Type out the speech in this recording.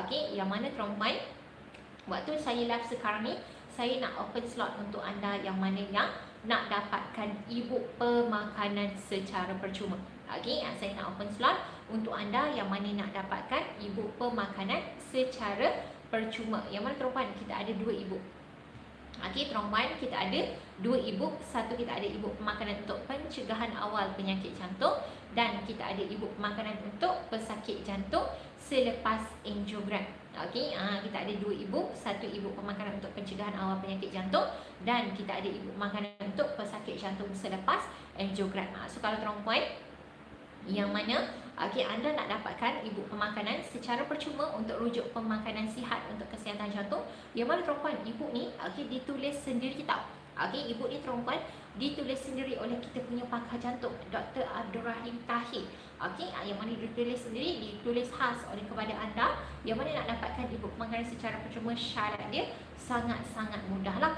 Okey, yang mana perempuan, waktu saya live sekarang ni, saya nak open slot untuk anda yang mana yang nak dapatkan e-book pemakanan secara percuma. Okey, saya nak open slot untuk anda yang mana nak dapatkan e-book pemakanan secara percuma. Yang mana perempuan, kita ada 2 e-book. Okey, perempuan, kita ada 2 e-book. Satu, kita ada e-book pemakanan untuk pencegahan awal penyakit jantung, dan kita ada e-book pemakanan untuk pesakit jantung selepas angiogram. Okey, kita ada 2 e-book. Satu e-book pemakanan untuk pencegahan awal penyakit jantung, dan kita ada e-book pemakanan untuk pesakit jantung selepas angiogram. So kalau perempuan yang mana anda nak dapatkan e-book pemakanan secara percuma untuk rujuk pemakanan sihat untuk kesihatan jantung, yang mana perempuan, e-book ni ditulis sendiri tau. E-book ni perempuan ditulis sendiri oleh kita punya pakar jantung, Dr. Abdul Rahim Tahir. Yang mana ditulis sendiri, ditulis khas oleh kepada anda yang mana nak dapatkan e-book pemakanan secara percuma. Syarat dia sangat-sangat mudah lah.